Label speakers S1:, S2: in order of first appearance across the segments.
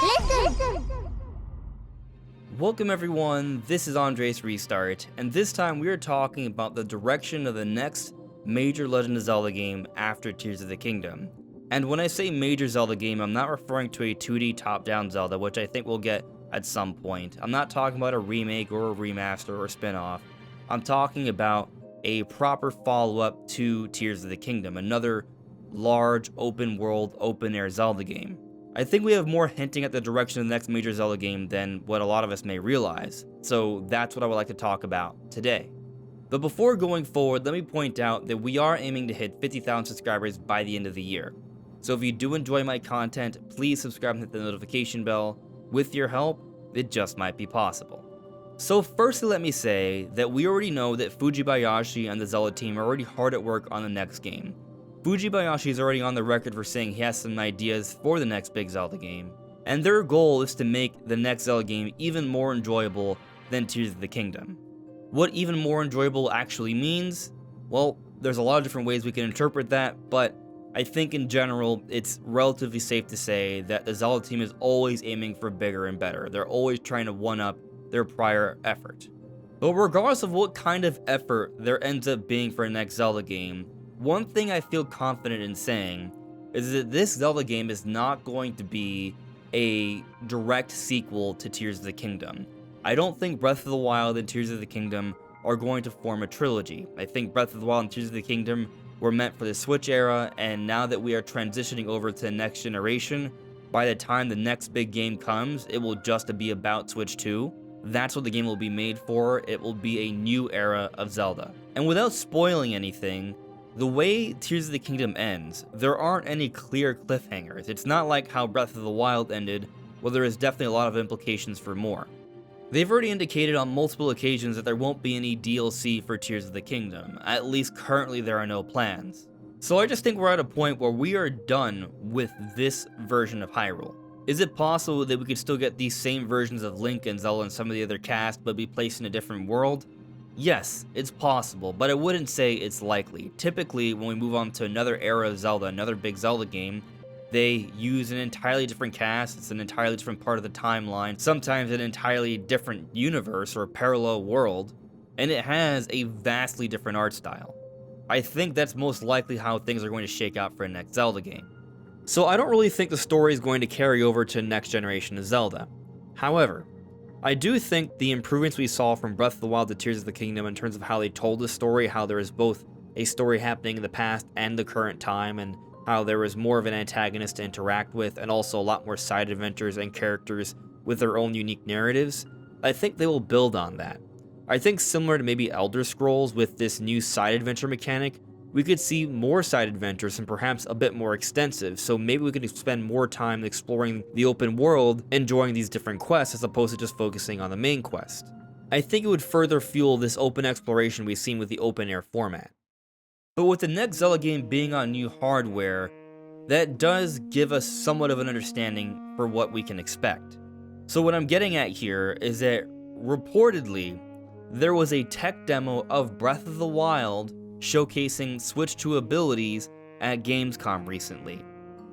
S1: Listen!
S2: Welcome everyone, this is Andres Restart, and this time we are talking about the direction of the next major Legend of Zelda game after Tears of the Kingdom. And when I say major Zelda game, I'm not referring to a 2D top-down Zelda, which I think we'll get at some point. I'm not talking about a remake or a remaster or a spin-off. I'm talking about a proper follow-up to Tears of the Kingdom, another large, open-world, open-air Zelda game. I think we have more hinting at the direction of the next major Zelda game than what a lot of us may realize, so that's what I would like to talk about today. But before going forward, let me point out that we are aiming to hit 50,000 subscribers by the end of the year. So if you do enjoy my content, please subscribe and hit the notification bell. With your help, it just might be possible. So firstly, let me say that we already know that Fujibayashi and the Zelda team are already hard at work on the next game. Fujibayashi is already on the record for saying he has some ideas for the next big Zelda game, and their goal is to make the next Zelda game even more enjoyable than Tears of the Kingdom. What even more enjoyable actually means? Well, there's a lot of different ways we can interpret that, but I think in general, it's relatively safe to say that the Zelda team is always aiming for bigger and better. They're always trying to one-up their prior effort. But regardless of what kind of effort there ends up being for a next Zelda game, one thing I feel confident in saying is that this Zelda game is not going to be a direct sequel to Tears of the Kingdom. I don't think Breath of the Wild and Tears of the Kingdom are going to form a trilogy. I think Breath of the Wild and Tears of the Kingdom were meant for the Switch era, and now that we are transitioning over to the next generation, by the time the next big game comes, it will just be about Switch 2. That's what the game will be made for. It will be a new era of Zelda. And without spoiling anything, the way Tears of the Kingdom ends, there aren't any clear cliffhangers. It's not like how Breath of the Wild ended, where there is definitely a lot of implications for more. They've already indicated on multiple occasions that there won't be any DLC for Tears of the Kingdom. At least currently there are no plans. So I just think we're at a point where we are done with this version of Hyrule. Is it possible that we could still get these same versions of Link and Zelda and some of the other cast, but be placed in a different world? Yes, it's possible, but I wouldn't say it's likely. Typically, when we move on to another era of Zelda, another big Zelda game, they use an entirely different cast, it's an entirely different part of the timeline, sometimes an entirely different universe or parallel world, and it has a vastly different art style. I think that's most likely how things are going to shake out for a next Zelda game. So I don't really think the story is going to carry over to next generation of Zelda. However, I do think the improvements we saw from Breath of the Wild to Tears of the Kingdom in terms of how they told the story, how there is both a story happening in the past and the current time, and how there was more of an antagonist to interact with, and also a lot more side adventures and characters with their own unique narratives, I think they will build on that. I think similar to maybe Elder Scrolls with this new side adventure mechanic, we could see more side adventures and perhaps a bit more extensive, so maybe we could spend more time exploring the open world, enjoying these different quests as opposed to just focusing on the main quest. I think it would further fuel this open exploration we've seen with the open air format. But with the next Zelda game being on new hardware, that does give us somewhat of an understanding for what we can expect. So what I'm getting at here is that reportedly, there was a tech demo of Breath of the Wild showcasing Switch 2 abilities at Gamescom recently.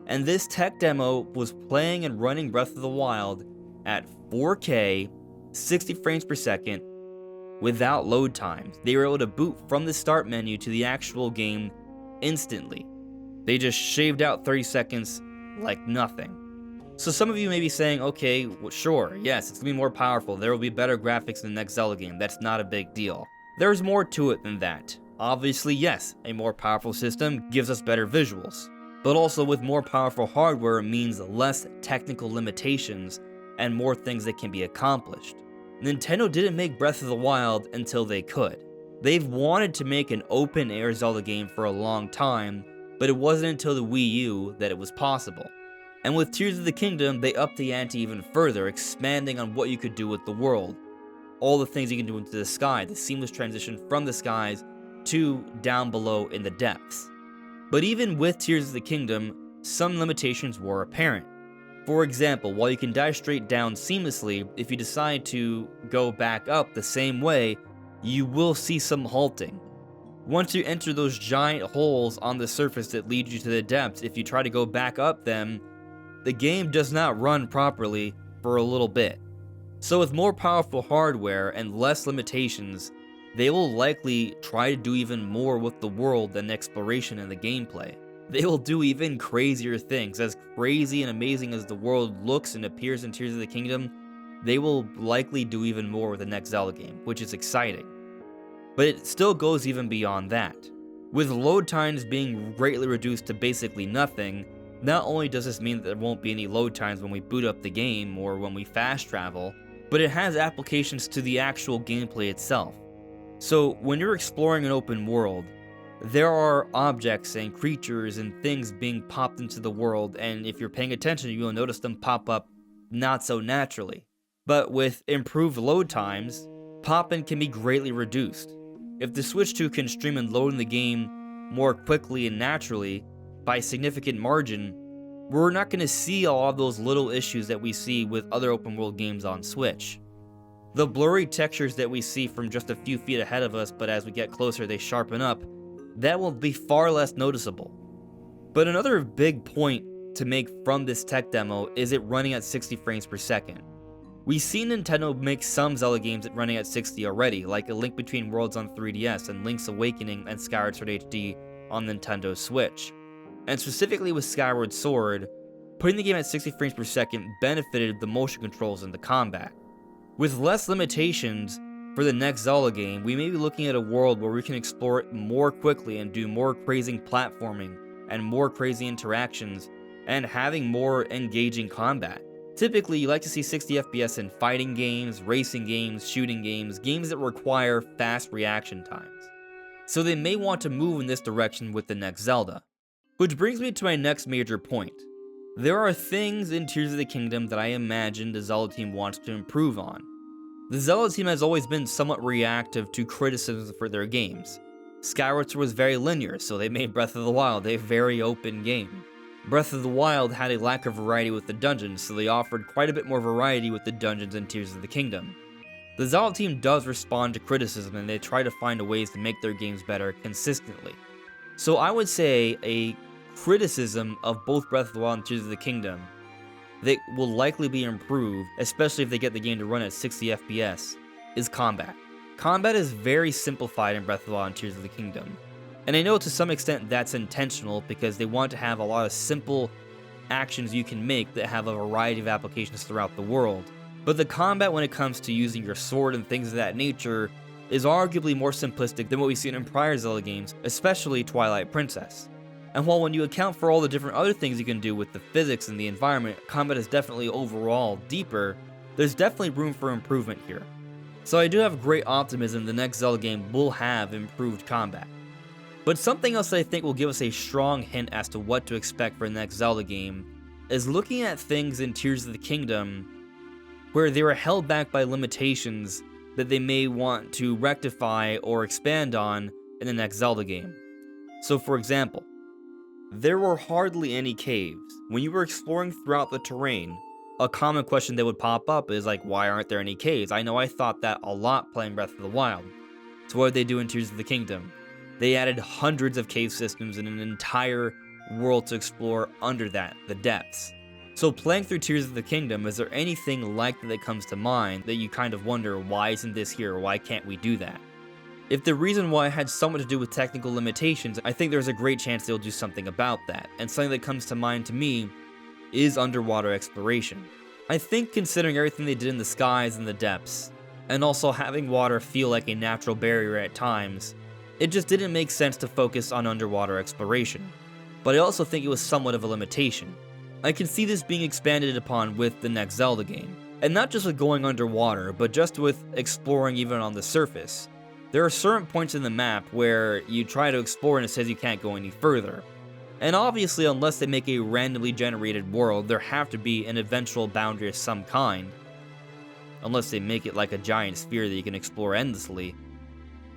S2: And this tech demo was playing and running Breath of the Wild at 4K, 60 frames per second, without load times. They were able to boot from the start menu to the actual game instantly. They just shaved out 30 seconds like nothing. So some of you may be saying, okay, well, sure, yes, it's gonna be more powerful. There will be better graphics in the next Zelda game. That's not a big deal. There's more to it than that. Obviously, yes, a more powerful system gives us better visuals, but also with more powerful hardware means less technical limitations and more things that can be accomplished. Nintendo didn't make Breath of the Wild until they could. They've wanted to make an open-air Zelda game for a long time, but it wasn't until the Wii U that it was possible. And with Tears of the Kingdom, they upped the ante even further, expanding on what you could do with the world. All the things you can do into the sky, the seamless transition from the skies to down below in the depths. But even with Tears of the Kingdom, some limitations were apparent. For example, while you can dive straight down seamlessly, if you decide to go back up the same way, you will see some halting. Once you enter those giant holes on the surface that lead you to the depths, if you try to go back up them, the game does not run properly for a little bit. So with more powerful hardware and less limitations, they will likely try to do even more with the world than exploration and the gameplay. They will do even crazier things. As crazy and amazing as the world looks and appears in Tears of the Kingdom, they will likely do even more with the next Zelda game, which is exciting. But it still goes even beyond that. With load times being greatly reduced to basically nothing, not only does this mean that there won't be any load times when we boot up the game or when we fast travel, but it has applications to the actual gameplay itself. So when you're exploring an open world, there are objects and creatures and things being popped into the world, and if you're paying attention, you'll notice them pop up not so naturally. But with improved load times, pop-in can be greatly reduced. If the Switch 2 can stream and load in the game more quickly and naturally, by a significant margin, we're not going to see all of those little issues that we see with other open world games on Switch. The blurry textures that we see from just a few feet ahead of us, but as we get closer they sharpen up, that will be far less noticeable. But another big point to make from this tech demo is it running at 60 frames per second. We've seen Nintendo make some Zelda games running at 60 already, like A Link Between Worlds on 3DS and Link's Awakening and Skyward Sword HD on Nintendo Switch. And specifically with Skyward Sword, putting the game at 60 frames per second benefited the motion controls and the combat. With less limitations for the next Zelda game, we may be looking at a world where we can explore it more quickly and do more crazy platforming and more crazy interactions and having more engaging combat. Typically, you like to see 60 FPS in fighting games, racing games, shooting games, games that require fast reaction times. So they may want to move in this direction with the next Zelda. Which brings me to my next major point. There are things in Tears of the Kingdom that I imagine the Zelda team wants to improve on. The Zelda team has always been somewhat reactive to criticisms for their games. Skyward Sword was very linear, so they made Breath of the Wild a very open game. Breath of the Wild had a lack of variety with the dungeons, so they offered quite a bit more variety with the dungeons in Tears of the Kingdom. The Zelda team does respond to criticism and they try to find ways to make their games better consistently. So I would say a criticism of both Breath of the Wild and Tears of the Kingdom that will likely be improved, especially if they get the game to run at 60 FPS, is combat. Combat is very simplified in Breath of the Wild and Tears of the Kingdom. And I know to some extent that's intentional because they want to have a lot of simple actions you can make that have a variety of applications throughout the world. But the combat when it comes to using your sword and things of that nature is arguably more simplistic than what we've seen in prior Zelda games, especially Twilight Princess. And while when you account for all the different other things you can do with the physics and the environment, combat is definitely overall deeper, there's definitely room for improvement here. So I do have great optimism the next Zelda game will have improved combat. But something else that I think will give us a strong hint as to what to expect for the next Zelda game is looking at things in Tears of the Kingdom where they were held back by limitations that they may want to rectify or expand on in the next Zelda game. So for example, there were hardly any caves. When you were exploring throughout the terrain, a common question that would pop up is like, why aren't there any caves? I know I thought that a lot playing Breath of the Wild. So what did they do in Tears of the Kingdom? They added hundreds of cave systems and an entire world to explore under that, the depths. So playing through Tears of the Kingdom, is there anything like that comes to mind that you kind of wonder, why isn't this here, or why can't we do that? If the reason why had somewhat to do with technical limitations, I think there's a great chance they'll do something about that, and something that comes to mind to me is underwater exploration. I think considering everything they did in the skies and the depths, and also having water feel like a natural barrier at times, it just didn't make sense to focus on underwater exploration. But I also think it was somewhat of a limitation. I can see this being expanded upon with the next Zelda game, and not just with going underwater, but just with exploring even on the surface. There are certain points in the map where you try to explore and it says you can't go any further. And obviously, unless they make a randomly generated world, there have to be an eventual boundary of some kind. Unless they make it like a giant sphere that you can explore endlessly.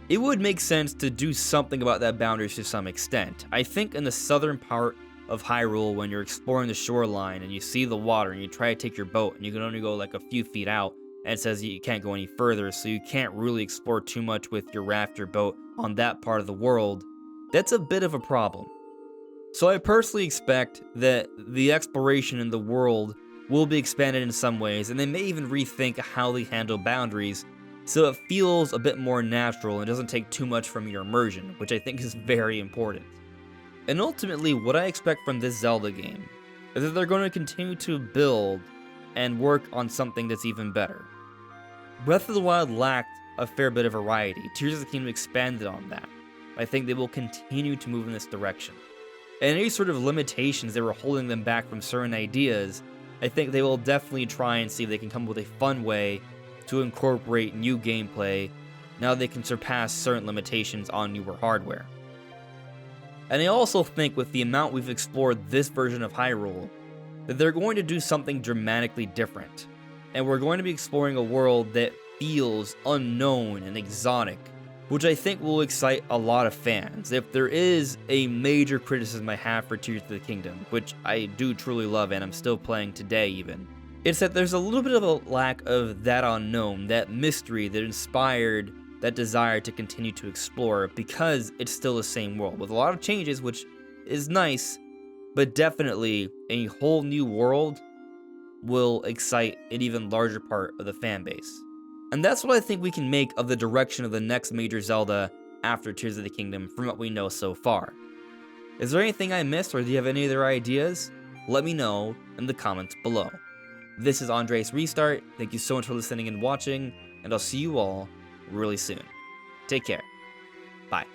S2: It would make sense to do something about that boundary to some extent. I think in the southern part of Hyrule, when you're exploring the shoreline and you see the water and you try to take your boat and you can only go like a few feet out and it says you can't go any further, so you can't really explore too much with your raft or boat on that part of the world. That's a bit of a problem. So I personally expect that the exploration in the world will be expanded in some ways, and they may even rethink how they handle boundaries so it feels a bit more natural and doesn't take too much from your immersion, which I think is very important. And ultimately, what I expect from this Zelda game is that they're going to continue to build and work on something that's even better. Breath of the Wild lacked a fair bit of variety. Tears of the Kingdom expanded on that. I think they will continue to move in this direction. And any sort of limitations that were holding them back from certain ideas, I think they will definitely try and see if they can come up with a fun way to incorporate new gameplay now they can surpass certain limitations on newer hardware. And I also think with the amount we've explored this version of Hyrule, that they're going to do something dramatically different. And we're going to be exploring a world that feels unknown and exotic, which I think will excite a lot of fans. If there is a major criticism I have for Tears of the Kingdom, which I do truly love and I'm still playing today even, it's that there's a little bit of a lack of that unknown, that mystery that inspired that desire to continue to explore, because it's still the same world with a lot of changes, which is nice, but definitely a whole new world will excite an even larger part of the fan base. And that's what I think we can make of the direction of the next major Zelda after Tears of the Kingdom from what we know so far. Is there anything I missed, or do you have any other ideas? Let me know in the comments below. This is Andres Restart. Thank you so much for listening and watching, and I'll see you all really soon. Take care. Bye.